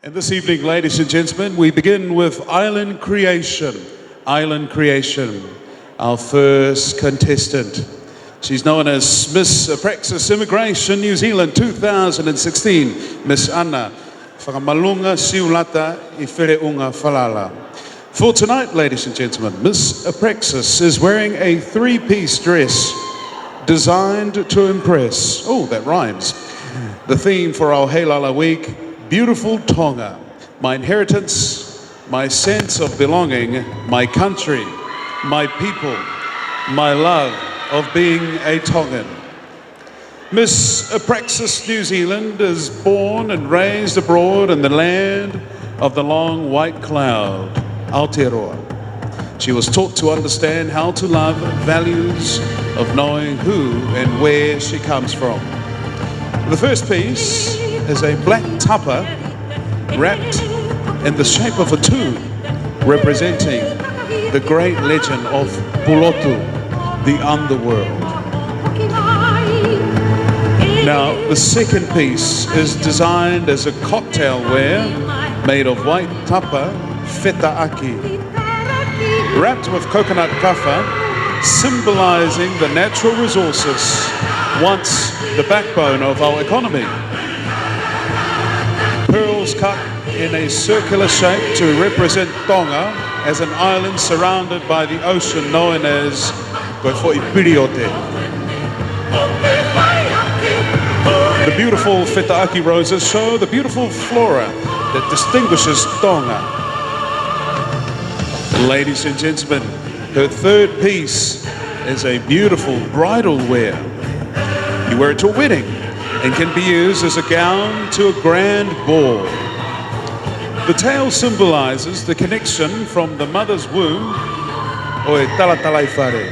And this evening, ladies and gentlemen, we begin with Island Creation. Island Creation, our first contestant. She's known as Miss Apraxas Immigration New Zealand 2016, Miss Anna Whakamalunga Siulata I Whireunga Whalala. For tonight, ladies and gentlemen, Miss Apraxas is wearing a three-piece dress designed to impress. Oh, that rhymes. The theme for our Heilala week, Beautiful Tonga, my inheritance, my sense of belonging, my country, my people, my love of being a Tongan. Miss Apraxas New Zealand is born and raised abroad in the land of the long white cloud, Aotearoa. She was taught to understand how to love, values of knowing who and where she comes from. The first piece is a black tapa wrapped in the shape of a tune, representing the great legend of Pulotu, the underworld. Now, the second piece is designed as a cocktail wear made of white tapa fetaaki, wrapped with coconut kaffa, symbolizing the natural resources, once the backbone of our economy. Pearls cut in a circular shape to represent Tonga as an island surrounded by the ocean known as Koifo'ipiriote. The beautiful fetaaki roses show the beautiful flora that distinguishes Tonga. Ladies and gentlemen, her third piece is a beautiful bridal wear. You wear it to a wedding and can be used as a gown to a grand ball. The tail symbolizes the connection from the mother's womb, or talatalaifare.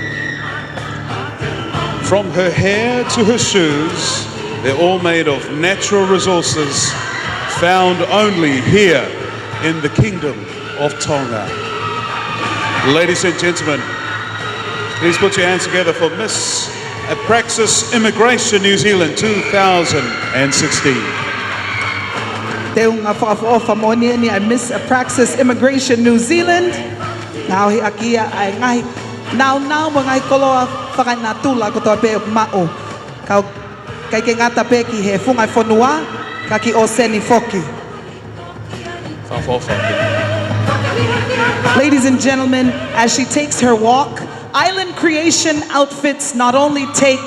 From her hair to her shoes, they're all made of natural resources found only here in the kingdom of Tonga. Ladies and gentlemen, please put your hands together for Miss Apraxas Immigration New Zealand 2016. Te unga whaafofa mo ni ai Miss Apraxas Immigration New Zealand. Now hi akia ai ngai now mo ngai koloa whakanatula ko toa pe mao. Kai ke ngata pe ki he fungai whanua ka ki o seni foki. Ladies and gentlemen, as she takes her walk, Island Creation outfits not only take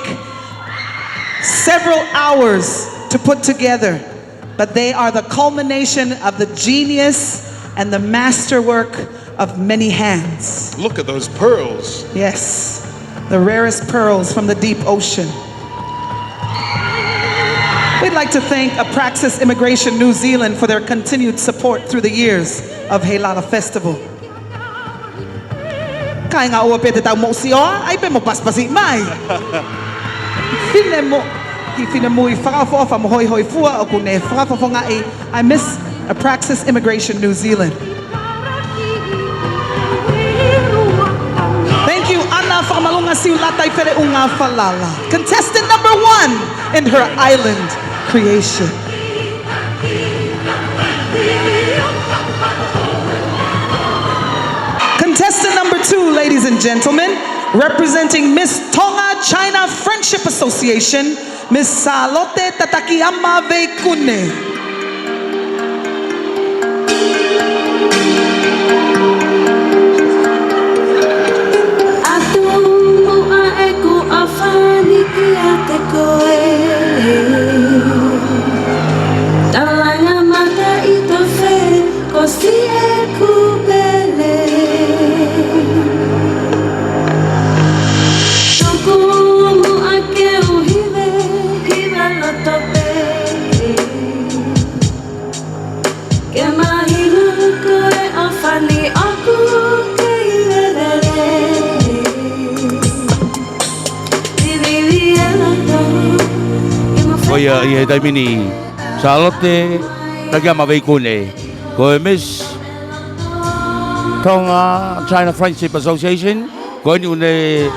several hours to put together, but they are the culmination of the genius and the masterwork of many hands. Look at those pearls. Yes, the rarest pearls from the deep ocean. We'd like to thank Apraxas Immigration New Zealand for their continued support through the years of Heilala Festival. Kaya nga ua pete tau mo si oa, ay pe mo paspasi mai. Fine mo I whakafofa mo hoi hoi fua o kune whakafofa nga I Miss Apraxas Immigration New Zealand. Thank you, Anna Whakamalunga Siulata I Whireunga Whalala. Contestant number 1 in her Island Creation. Contestant number 2, ladies and gentlemen, representing Miss Tonga China Friendship Association, Miss Salote Tatakiyama Veikune. Koia I taimini Salote Takiama Veikune. Koe Miss Tonga China Friendship Association. Koe ni une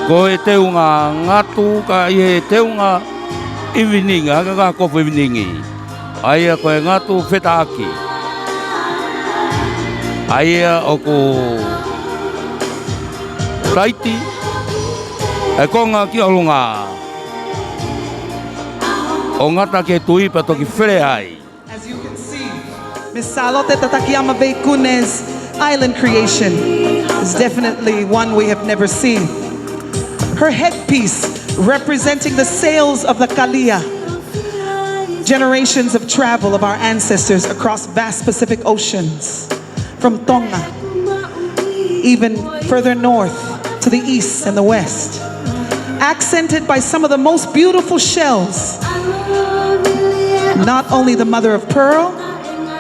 koe te unga ngatu ka I te unga evening ka ko evening. Aia koe ngatu whetaaki. Aia o ko taiti. E konga ki olunga. O ngata ke tui pa toki where ai. As you can see, Miss Salote Tatakiyama Veikune's island creation is definitely one we have never seen. Her headpiece representing the sails of the Kalia, generations of travel of our ancestors across vast Pacific oceans, from Tonga, even further north to the east and the west, accented by some of the most beautiful shells, not only the mother of pearl,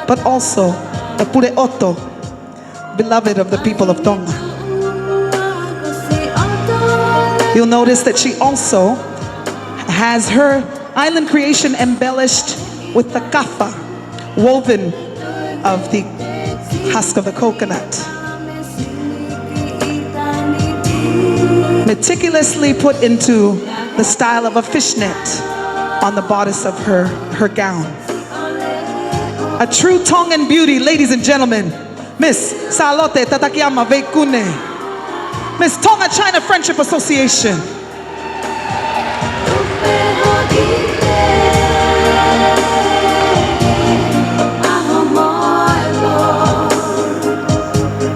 but also the pureoto, beloved of the people of Tonga. You'll notice that she also has her island creation embellished with the kafa, woven of the husk of the coconut. Meticulously put into the style of a fishnet on the bodice of her gown. A true Tongan beauty, ladies and gentlemen, Miss Salote Tatakiyama Veikune, Miss Tonga China Friendship Association.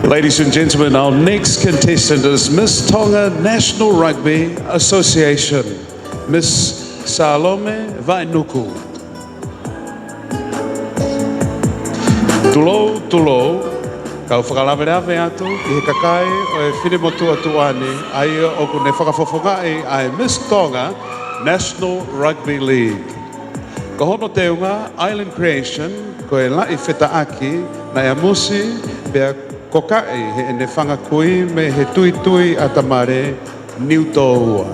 Ladies and gentlemen, our next contestant is Miss Tonga National Rugby Association, Miss Salome Vainuku. Tulo, kau whakalawerawe atu, i he kakai o e whine motu atuane, ai o kune whakafofongai ai Miss Tonga National Rugby League. Ko hono te unga Island Creation, ko e lai whetaaki na e amusi pia kokai he ene whangakui me he tui atamare niu toua.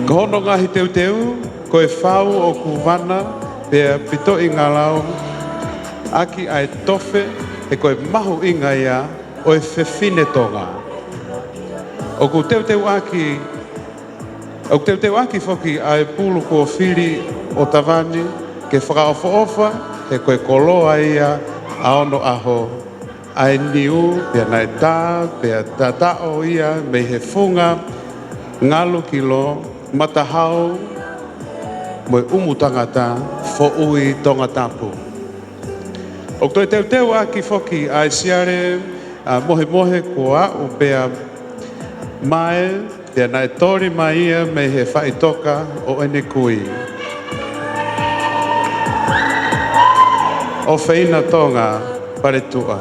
Ko hono ngahi teu, ko e whau o kuwana pia pito i ngalau aki ai tofe e koe mahu inga ia o e whewhine tonga. O ku teu aki whoki ai pulu kua whiri o tawani ke whakaofa e koe koloa ia aono aho ai niu pia nai tā, pia tatao ia me he funga ngalu kilo matahau moe umutangata fo ui Tongatapu. O toi teu aki whoki ai siare mohe kua o pea mai pia nai tori mai ia me he whaitoka o ene kui. O whina Tonga paretua.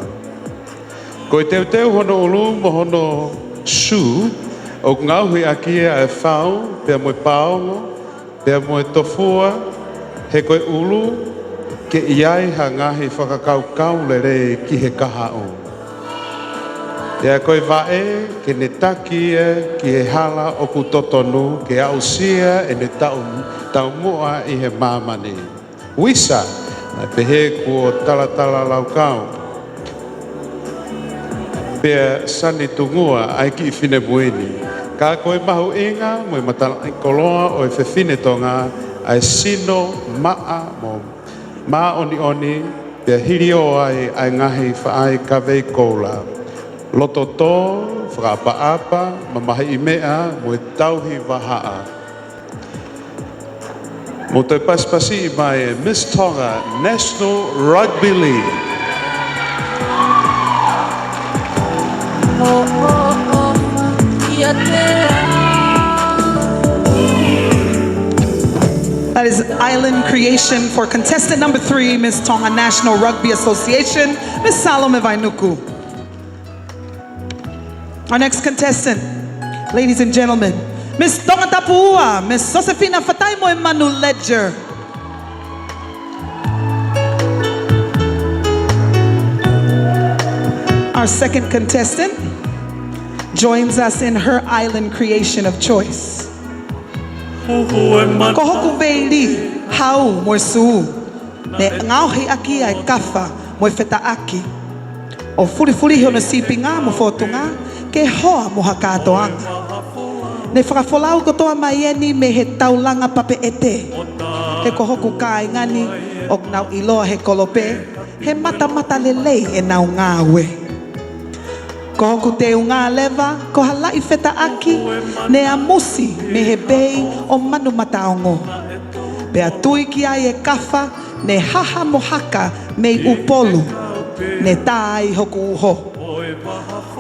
Ko teu hono ulu mo hono su o ngauhi aki e whau pia moe paongo pia moe tofua he koe ulu ke iai hangahi whakakaukau le re ki he kaha o. Ia koe vae ke ne taki e ki he hala o ku totonu ke au sia e ne tau mua i he mamani. Wisa, na pehe kua talatala laukau. Pea sani tungua ai ki i whine muini. Ka koe mahu inga mo i matala koloa o e whewhine tonga ai sino maa mo ma oni pia hiri o ai ngahi whaai kawei koula. Loto tō, whakaapa, mamahi i mea, mo e tauhi wahaa. Mo te paspasi i mai e Miss Tonga National Rugby League. That is island creation for contestant number 3, Miss Tonga National Rugby Association, Miss Salome Vainuku. Our next contestant, ladies and gentlemen, Miss Tongatapu, Miss Josefina Fataimo Emanu Ledger. Our second contestant joins us in her island creation of choice. Ko hoku veili hau mo su ne ngauhi aki ai kafa mo whetaaki o furi hono sipinga mo fotunga ke hoa mo hakatoanga Ne whakafolau kotoa maieni me he taulanga pape ete. He kohoku ka ngani o nau iloa he kolope. He mata mata lelei e nau ngāwe. Kohoku te unga leva, ko halai feta aki, ne amusi me he bei o manu mataongo. Pea tui ki ai e kafa, ne haha mohaka me upolu, ne tai hoku uho.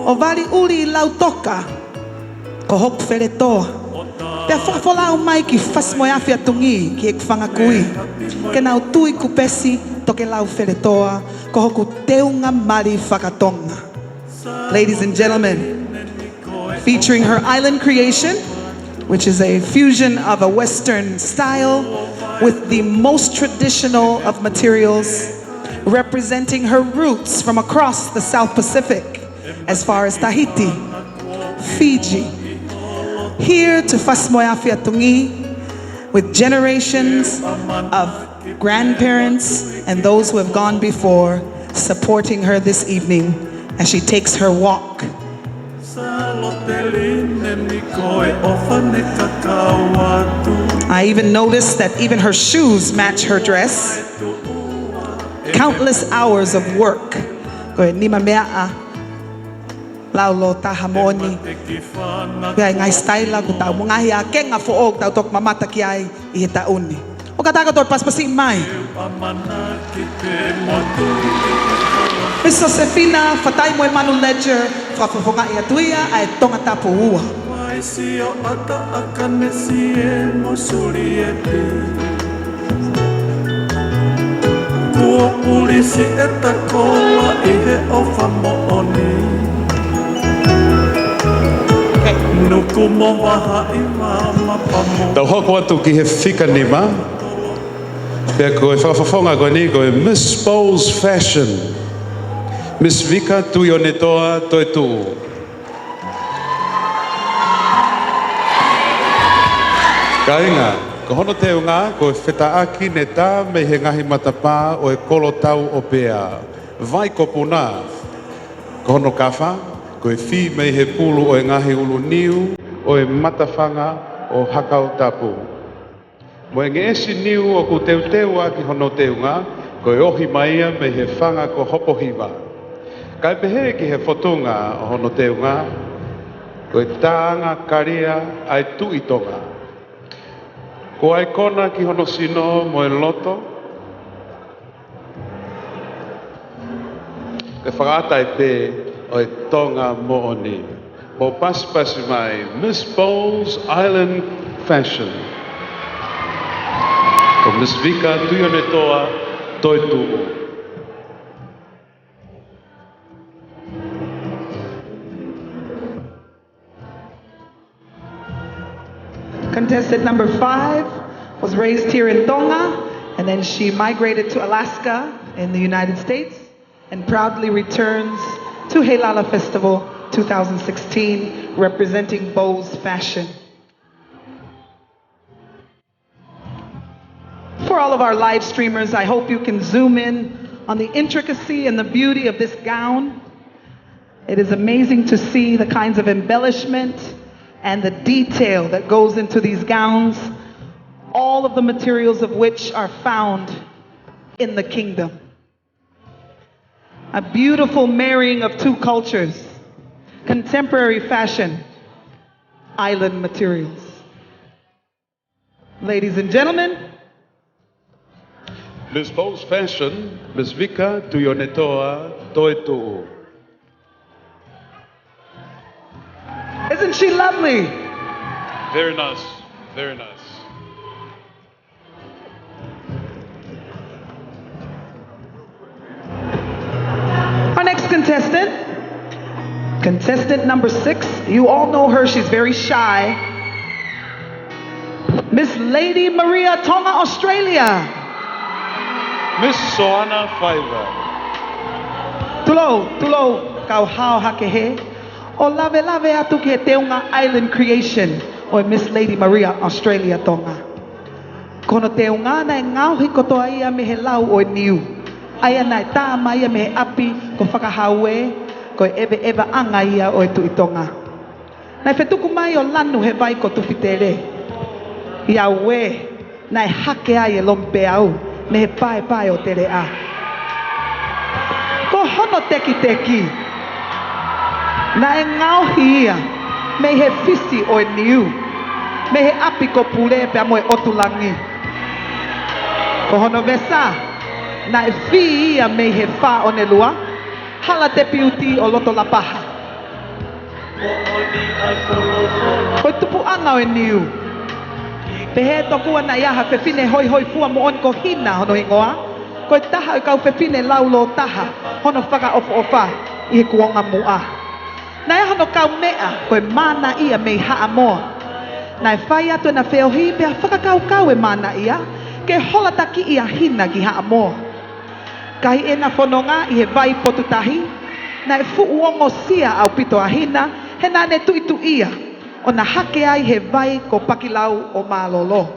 O wali uri lau toka, ko hoku wheretoa. Pea whakafolau mai ki whasmoeafi atungi ki ek whangakui. Ke nau tui kupesi toke lau wheretoa, ko hoku teunga mari whakatonga. Ladies and gentlemen, featuring her island creation, which is a fusion of a Western style with the most traditional of materials, representing her roots from across the South Pacific, as far as Tahiti, Fiji, here to Fasmoeafi Atungi, with generations of grandparents and those who have gone before supporting her this evening as she takes her walk. I even noticed that even her shoes match her dress. Countless hours of work. Nima mea laulo tahamoni. Kaya ngai style ko tao mga hiya kenga foog tao tok mamata kiai ihitauni. O kataga dor paspasi mai. Miss Josefina, fatay mo manu ledger, fafafonga iatuia ay Tongatapu ua. Tau hoko atu ki he whika nima. Pea koe whawhawhonga koe ni koe Miss Bowles Fashion. Miss Vika tui o netoa toi tuu. Kainga, ko hono te unga koe whetaaki ne tā me he ngahi matapā o e kolo tau o pea. Vai ko puna. Ko hono kawha, koe whi me he pulu o e ngahi ulu niu o e matawhanga o hakau tapu. Mo e ngeesi niu o ku teu teu aki hono te unga, koe ohi maia me he whanga ko hopo hiwa. Kai pehe ki he whotunga o hono te unga, koe tāanga karia ai tuitonga. Ko ai kona ki hono sino mo e loto, ke whakaatai pē o e tonga mo oni. Mo pasi mai, Miss Bowles Island Fashion. Ko Miss Vika tui o ne toa toi tuu. Contestant number 5 was raised here in Tonga, and then she migrated to Alaska in the United States and proudly returns to Heilala Festival 2016, representing Bowles Fashion. For all of our live streamers, I hope you can zoom in on the intricacy and the beauty of this gown. It is amazing to see the kinds of embellishment and the detail that goes into these gowns, all of the materials of which are found in the kingdom. A beautiful marrying of two cultures, contemporary fashion, island materials. Ladies and gentlemen, Miss Bowles Fashion, Miss Vika Tuyonetoa Toetu. Isn't she lovely? Very nice, very nice. Our next contestant, contestant number 6. You all know her, she's very shy. Miss Lady Maria, Tonga, Australia. Miss Soana Fiver. Tulo, kau hao hakehe. O lave atu ki he Teunga Island Creation, o Miss Lady Maria, Australia, Tonga. Kono Teunga na ngauhi kotoa ia me he lau o niu. Aia nai tāma ia me he api ko whakahaue, ko eva anga ia o e Tuitonga. Nai whetuku mai o lanu he vai ko tuwitere. Ia we, nai hake ai e lompe au, me he pae o tere a. Ko hono teki. Na e ngauhi ia, me he fisi o e niu. Me he api ko pule pe amo e otulangi. Ko hono vesa, na e fi ia me he wha o ne lua. Hala te piuti o loto la paha. Ko tupu anga o e niu. Pe he tokua na iaha whewhine hoi fua mo on ko hina hono ingoa. Ko e taha o kau whewhine laulo taha hono whaka ofa i he kuonga mua. Na e hono kau mea ko e mana ia me haa moa. Na e whai atu na wheohi pia whakakau e mana ia. Ke hola taki ia hina ki haa moa. Kahi e na whanonga i he vai potutahi. Na e fuuongo sia au pito a hina. He na ne tuitu ia. O na hake ai he vai ko pakilau o malolo.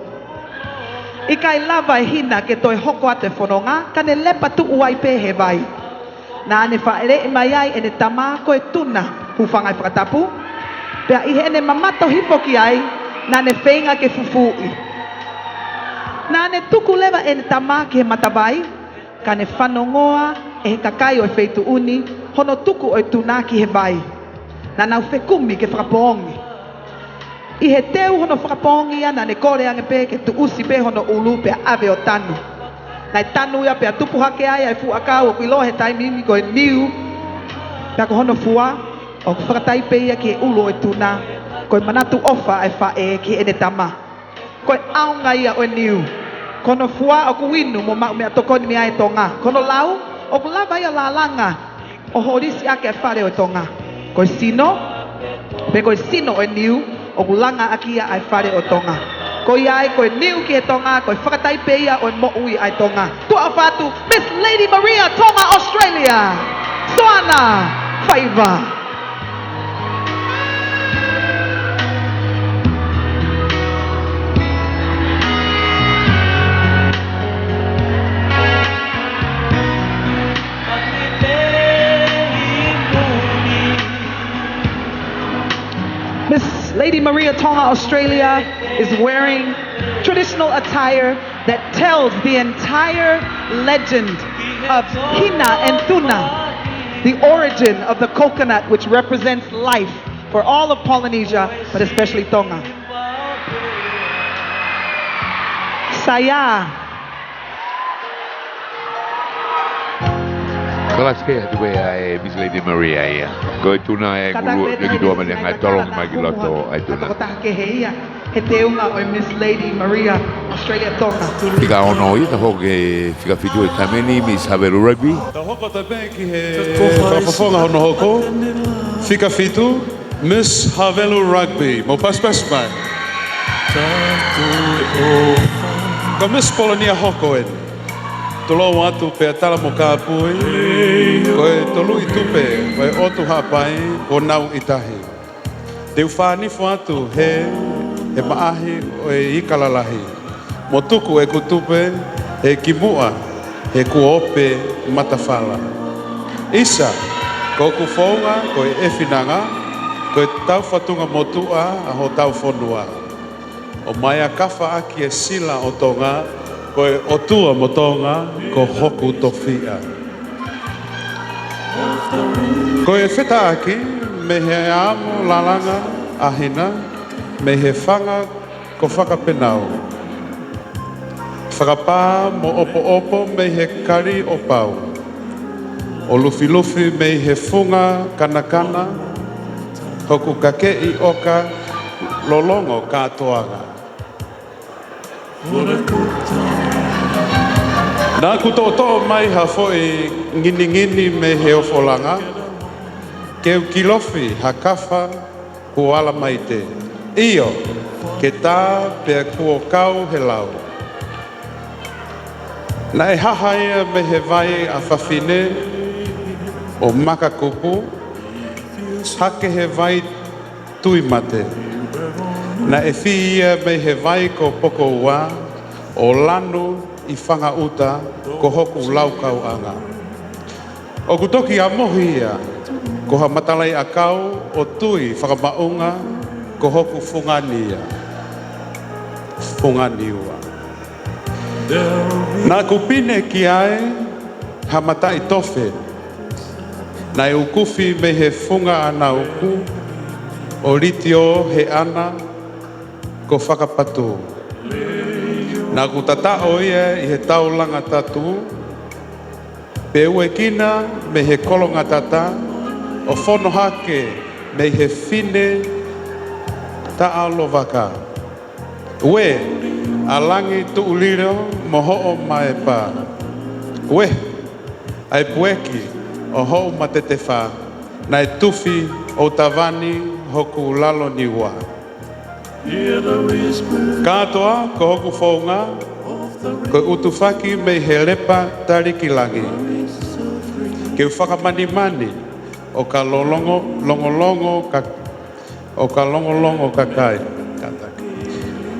I kai lava e hina ke toi hoko ate whanonga. Ka ne lepa tu uai pe he vai. Na ane whaere e mai ai e ne tama ko e tuna hufanga i whakatapu. Pea i he ne mamato hipoki ai. Na ne whenga ke fufui. Na ne tuku lewa e ne tama ki he matawai. Ka ne whanongoa e he kakai o e wheitu uni. Hono tuku o e tuna ki he vai. Na nau whekumi ke whakapongi. I he teu hono whakapongi ia na ne kore ange pe ke tu usi pe hono ulu pe ave o tanu. Nai tanu ia pe a tupu hake ai ai fu akau o kuilo he taimimi ko e niu. Pea ko hono fua o whakatai pe ia ki e ulu o e tuna. Ko e manatu ofa e whae ki e ne tama. Ko e aunga ia o e niu. Kono fua o kuinu mo mea tokoni mea e tonga. Kono lau o kulava ia la langa o horisi ake e whare o e tonga. Ko e sino, pe ko e sino o e niu o kulanga akia ai whare o tonga. Ko iai ko e niu ki e tonga, ko e whakatai pe ia o e mo ui ai tonga. Tua whatu, Miss Lady Maria, Tonga, Australia. Soana, Faiva. Miss Lady Maria Tonga Australia is wearing traditional attire that tells the entire legend of Kina and Tuna, the origin of the coconut which represents life for all of Polynesia, but especially Tonga. Saya. Kelas ke tu ai Miss Lady Maria ia. Ko tuna e guru lagi dua mana ngai tolong magi loto ai tuna. Ko ta ke heia. He te unga o Miss Lady Maria Australia Tonga. Fika ono i ta hoke fika fitu e tameni Miss Haveru Rugby. Ta hoko ta pe ki he whafonga hono hoko. Fika fitu Miss Havelu Rugby. Mo pas mai. Ko Miss Polonia hoko en. Tolo atu pe tala mo ka pui. Ko e tolu i tupe, ko e otu hapai, ko nau itahi. Te ufani fuatu he maahi o e ikalalahi. Mo tuku e kutupe, he kimua, he kuope matawhala. Isa, ko kufonga, ko e efinanga, ko e tau fatunga motua a ho tau fonua. O mai a kafa aki e sila o tonga, ko e otua mo tonga, ko hoku tofia. Ko e wheta aki, me he amo lalanga ahina, me he whanga ko whakapenau. Whakapā mo opo me he kari o pau. O lufi me he funga kanakana, hoku kake i oka lolongo katoanga. Nā kutoto mai ha foi ngini me he ofolanga. Keu kilofi hakafa kuala maite. Iyo, ke tā pea kuo kau he lau. Na e hahaia me he vai a whawhine o makakupu. Hake he vai tui mate. Na e whiia me he vai ko poko ua o lanu i whanga uta ko hoku laukau anga. O kutoki a mohia Ko ha matalai a kau o tui whakamaunga ko hoku whungania. Whunganiua. Nā kupine ki ai ha matai tofe. Nai ukufi me he whunga ana uku o ritio he ana ko whakapatu. Nā ku tatao ia I he taulanga tatu. Pe ue Kina me he kolonga tata o whono hake me he fine ta alovaka. Ue, alangi tu uliro mo ho'o mai pa. Ue, ai pueki o ho'o matetefa na e tufi o tavani hoku lalo niwa. Katoa ko hoku whaunga ko utufaki me he lepa tarikilangi. Ke whakamani o ka longolongo kakai.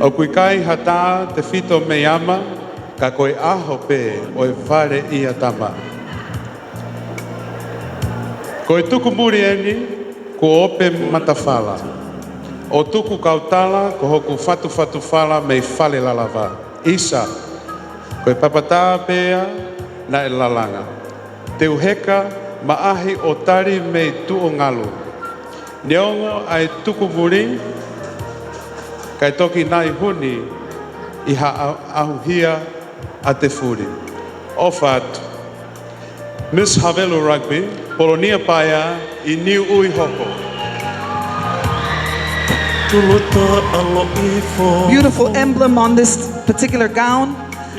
O kui kai hata te fito me ama ka koe aho pe o e whare ia tama. Koe tuku muri eni ko ope matawhala. O tuku kautala ko hoku fatu whala me whale lalawa. Isa, koe papata pea na e lalanga. Te uheka maahi o tari me tuo ngalu. Neongo ai tuku muri, kai toki nai huni I ha ahuhia a te furi. Ofa atu. Miss Havelu Rugby, Polonia Paia I Niu Ui Hoko. Beautiful emblem on this particular gown.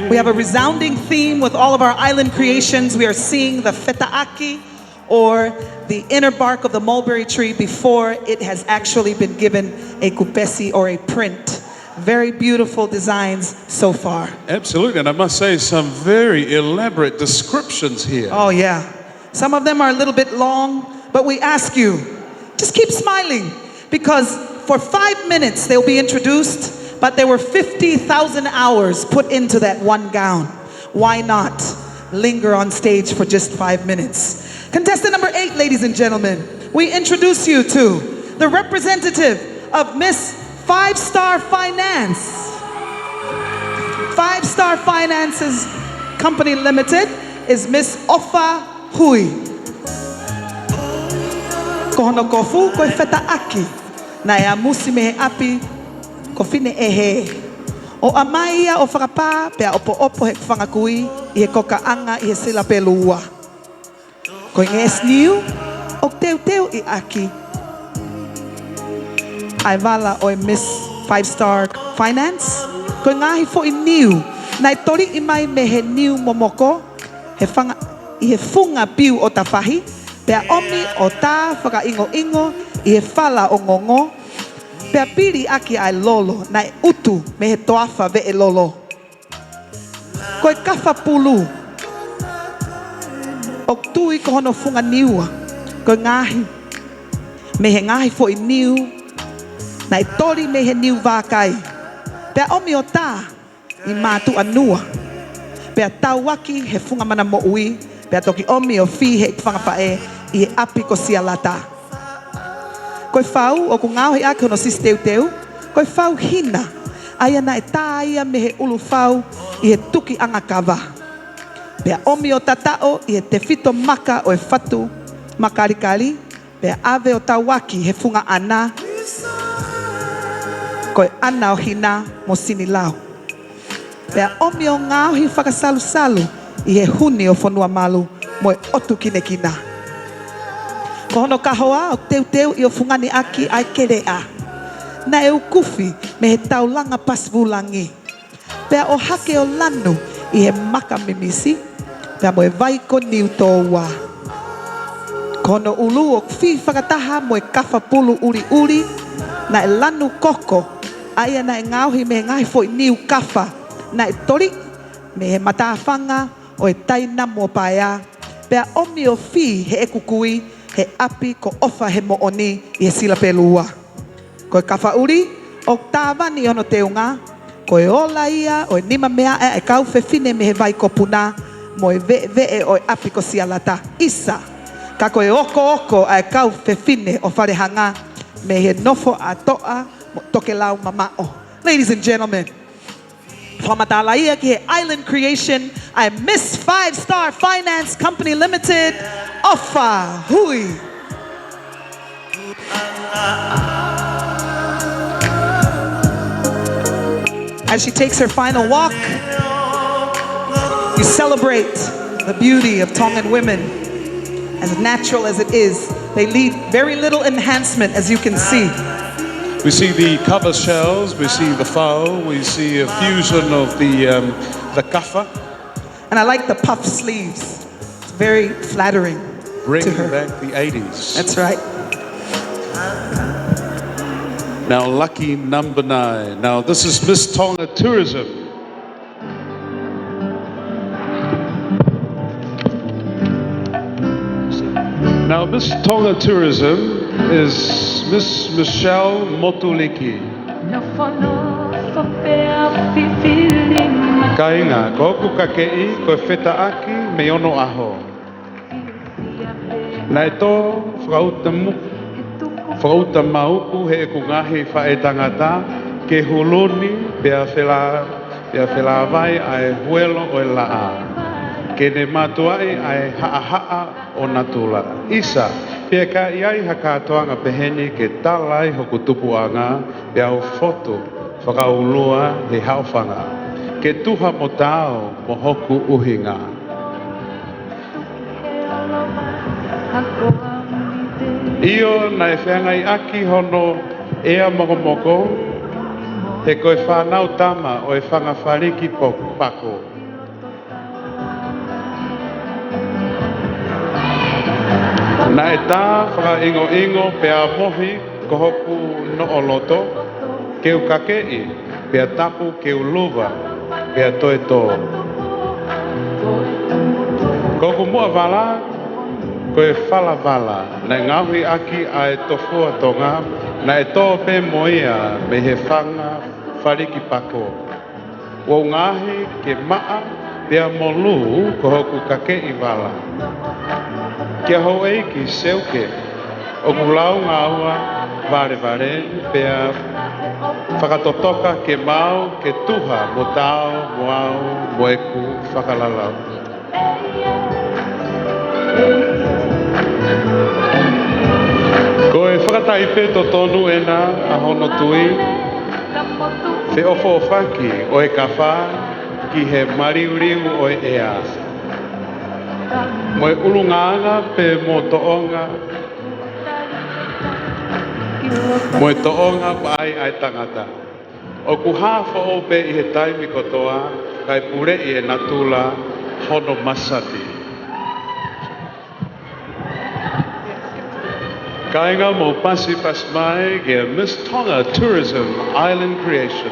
We have a resounding theme with all of our island creations. We are seeing the fetaaki, or the inner bark of the mulberry tree before it has actually been given a kupesi or a print. Very beautiful designs so far. Absolutely, and I must say some very elaborate descriptions here. Oh yeah. Some of them are a little bit long, but we ask you, just keep smiling, because for 5 minutes they'll be introduced, but there were 50,000 hours put into that one gown. Why not linger on stage for just 5 minutes? Contestant number 8, ladies and gentlemen, we introduce you to the representative of Miss 5-Star Finance. 5-Star Finance's Company Limited is Miss Ofa Hui. Kohono kofu koe fetaaki, na ea musi me he api ko fine ehe. O amaia o whakapā, pea opo he whangakui, I he kokaanga I he sila pelua. Ko nges niu, o teu I aki. Ai wala o Miss 5-Star Finance. Ko ngahi fo I niu, na tori I mai me he niu momoko, I he funga piu o tawhahi, pea omi o tā whakaingo I he whala o ngongo, pea piri aki ai lolo, na utu me he toafa ve e lolo. Koe kafa pulu, o tui ko hono funga niua, koe ngahi, me he ngahi fo I niu, na tori me he niu vākai. Pea omi o tā, I mātu anua, pea tauaki he funga mana mo ui, pea toki omi o fi he whangapae, I he api ko sialata. Koe whau o ku ngau he ake hono sisteu teu, koe whau hina, aia na e tā ia me he ulu whau I he tuki anga kawa. Pea omi o tatao I he te fito maka o e whatu makarikari, pea ave o tauaki he funga ana, koe ana o hina mo sini lau. Pea omi o ngau hi whakasalu-salu I he huni o whanua malu mo e otu kina. Ko hono kahoa o teu I o fungani aki ai kerea. Na e ukufi me he taulanga pasvulangi. Pea o hake o lanu I he maka mimisi. Pea mo e vaiko niu tōua. Ko hono ulu o fi whakataha mo e kafa pulu uri. Na e lanu koko. Aia na e ngauhi me he ngai fo I niu kafa. Na e tori me he matawhanga o e taina mo paea. Pea omi o fi he ekukui. He api ko ofa he mooni I he sila pelua. Koe kafa uri, o tāwani ono teunga, koe ola ia, o e nima mea e kau whewhine me he vai ko puna, mo e ve o e api ko sialata. Isa, Ka koe oko ai kau fefine o wharehanga me he nofo a toa mo toke lau mamao. Ladies and gentlemen, whamatalaia ki he Island Creation, I Miss 5-Star Finance Company Limited, Ofa Hui. As she takes her final walk, you celebrate the beauty of Tongan women. As natural as it is, they need very little enhancement, as you can see. We see the cover shells, we see the fowl, we see a fusion of the kaffa. And I like the puff sleeves. It's very flattering Bring to her. back the 80s. That's right. Now, lucky number 9. Now, this is Miss Tonga Tourism. Now, Miss Tonga Tourism is Miss Michelle Motuliki. Kainga, ko ku kakei, ko wheta aki, me ono aho. Nai tō, whauta mauku he ku ngahi whae tangata, ke huluni, bea whela vai ai huelo o laa. Ke ne matuai ai haa o natula. Isa, pia ka iai hakatoanga peheni ke talai hoku tupuanga, pia o foto, whakaulua he haufanga. Ke tuha mo tau mo hoku uhinga. Io nai whengai aki hono ea mokomoko, he koe whanau tama o e whanga whariki pako. Na e tā whaka ingo pea mohi ko hoku Nuku'alofa, ke u kakei, pea tapu ke u luva, pea toe tō. Ko ku mua wala, ko e whala wala, na ngauhi aki a e tofua tonga, na e tō pe moia me he whanga whariki pako. Wo ngahi ke maa, pea molu ko hoku kakei wala. Kia hou ei ki seuke, o kulau ngā ua, vare, pea whakatotoka ke mau, ke tuha, mo tau, mo au, mo eku, whakalalau. Ko e whakataipe to tonu ena a hono tui, whe ofo o whaki o e kawha, ki he mariuriu o e ea. Mo e ulunganga pe mo toonga, mo e toonga pa ai tangata. O ku hawha o pe i he taimi kotoa, kai pure i e natula hono masati. Kainga mo pasi pasmai ge Miss Tonga Tourism Island Creation.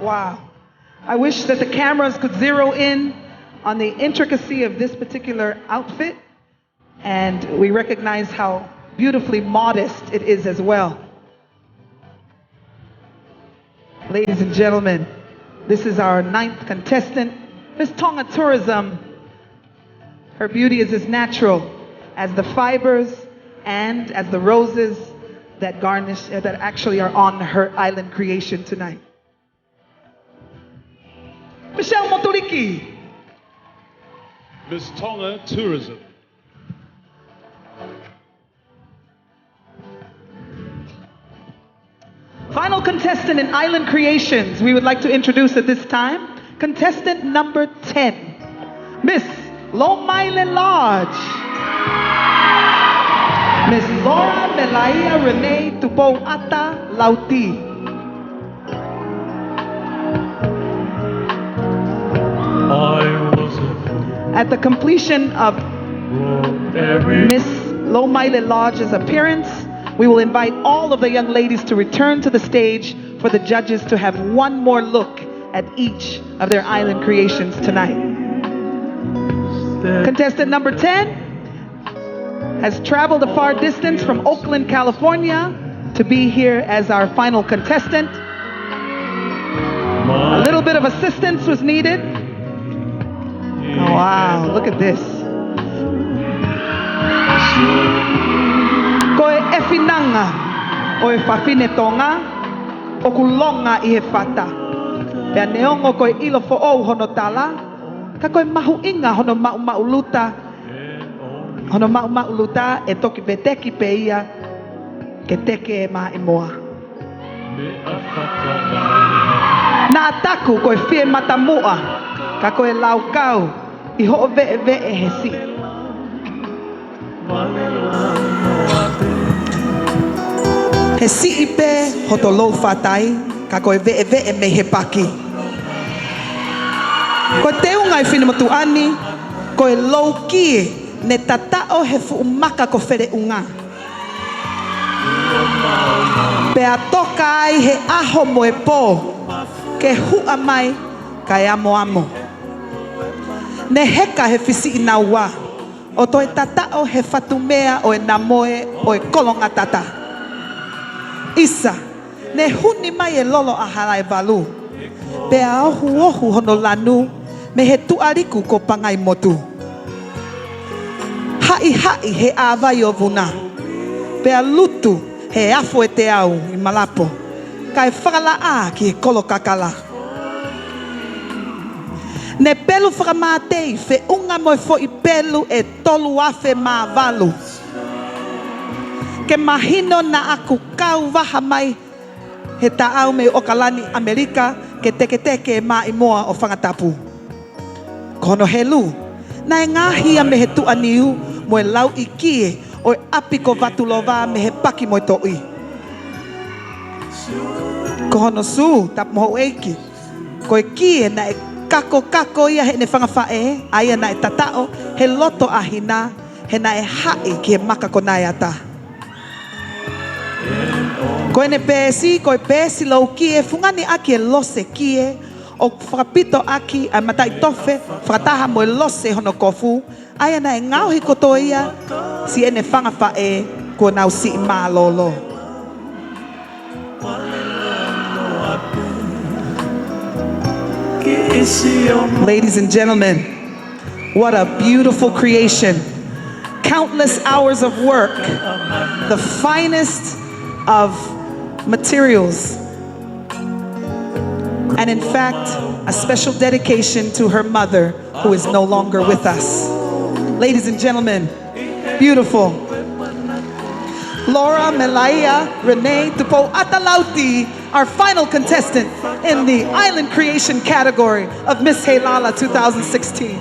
Wow. I wish that the cameras could zero in on the intricacy of this particular outfit, and we recognize how beautifully modest it is as well. Ladies and gentlemen, this is our 9th contestant, Miss Tonga Tourism. Her beauty is as natural as the fibers and as the roses that garnish, that actually are on her Island Creation tonight. Michelle Motuliki. Miss Tonga Tourism. Final contestant in Island Creations, we would like to introduce at this time, contestant number 10, Miss Moimoi Lodge. Miss Laura Melaia Renee Tupoata Lauti. At the completion of Miss Moimoi Lodge's appearance, we will invite all of the young ladies to return to the stage for the judges to have one more look at each of their Island Creations tonight. Contestant number 10 has traveled a far distance from Oakland, California to be here as our final contestant. A little bit of assistance was needed. Oh, wow, look at this. Koe efinanga o e whawhine tonga o kulonga I he whata. Pea neongo koe ilo fo ou hono tala. Ka koe mahu inga hono mau luta. Hono mau luta e toki pe teki pe ia ke teke e maa imoa. Na ataku koe fie matamua ka koe laukau I ho ve'e he si. He si ipe hoto lou whatai ka koe ve'e me he paki. Koe te unga I whinamatu ani koe lou kie ne tatao he fuumaka ko where unga. Pea toka ai he aho mo e pō ke hua mai kai amo. Ne heka he fisi I naua o toi tatao he fatumea o e namoe o e kolonga tata. Isa, ne huni mai e lolo a harai valu. Pea ohu hono lanu me he tuariku ko pangai motu. Hai he awai o vuna. Pea lutu he afo e te au I malapo. Kai whakala a ki he kolo kakala. Ne pelu whakamatei fe unga moi fo I pelu e tolu afe maa valu. Ke mahino na aku kau waha mai he taau me okalani Amerika ke teke maa imoa o Tongatapu. Kono helu, na e ngāhia me he tuaniu mo e lau I kie o e api ko vatulova me he paki mo e toi. Kono su, tap moho eiki, ko e kie na e kako ia he ne whangawhae, aia na e tatao, he loto ahina, he na e hai ki he maka konai ata. Ko e ne pēsi, ko e pēsi lau kie, fungani aki e lose kie, o whakapito aki a matai tofe, whakataha mo e lose hono kofu, aia na e ngauhi koto ia, si e ne whangawhae, ko nau si maa lolo. Ladies and gentlemen, what a beautiful creation. Countless hours of work, the finest of materials, and in fact, a special dedication to her mother who is no longer with us. Ladies and gentlemen, beautiful. Laura Melaia Renee Tupo Atalauti, our final contestant in the Island Creation category of Miss Heilala 2016.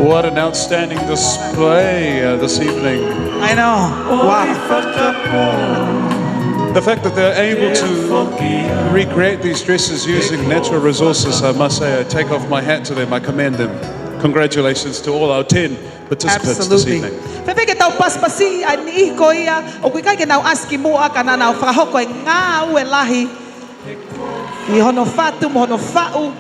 What an outstanding display this evening. I know. Wow. The fact that they're able to recreate these dresses using natural resources, I must say, I take off my hat to them, I commend them. Congratulations to all our 10 participants this evening. Pepeke tau paspasi ai ni ko ia o kui kai ke nau aski mua kana nau whahoko e ngā ue lahi I hono fatu mo hono fau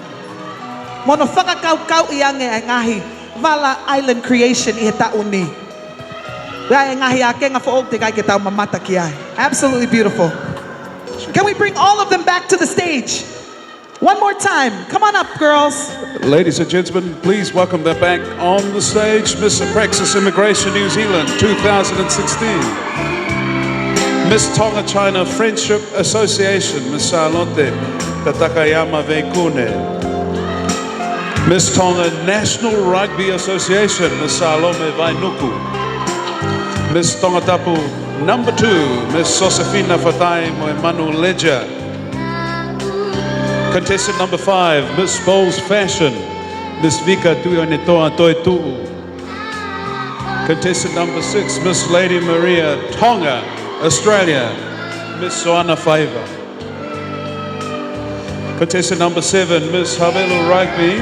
mono whakakau I ange e ngahi Vala Island Creation I he tauni. Rai e ngahi a kenga fo te kai ke tau mamata ki ai. Absolutely beautiful. Can we bring all of them back to the stage? One more time. Come on up, girls. Ladies and gentlemen, please welcome them back on the stage, Miss Apraxas Immigration New Zealand 2016. Miss Tonga China Friendship Association, Miss Salote, Tatakayama Veikune. Miss Tonga National Rugby Association, Miss Salome Vainuku. Miss Tongatapu number 2, Miss Josefina Fatai Moimanu Leja. Contestant number 5, Miss Bowles Fashion, Miss Vika Tuionetoa Toitu. Contestant number 6, Miss Lady Maria Tonga, Australia, Miss Soana Faiva. Contestant number 7, Miss Havelu Rugby,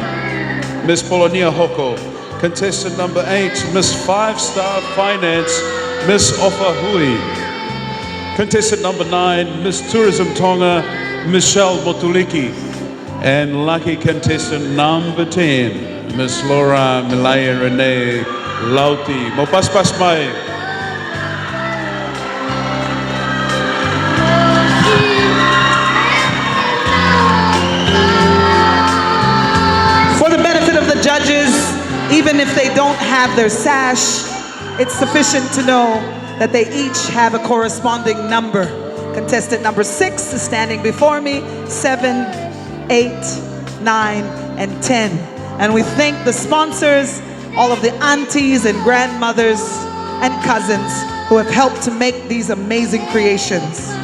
Miss Polonia Hoko. Contestant number 8, Miss 5-Star Finance, Miss Ofa Hui. Contestant number 9, Miss Tourism Tonga, Michelle Motuliki. And lucky contestant number 10, Miss Laura Milaya Renee Lauti. Mo paspas mai. have their sash, it's sufficient to know that they each have a corresponding number. Contestant number 6 is standing before me, 7, 8, 9, and 10. And we thank the sponsors, all of the aunties and grandmothers and cousins who have helped to make these amazing creations.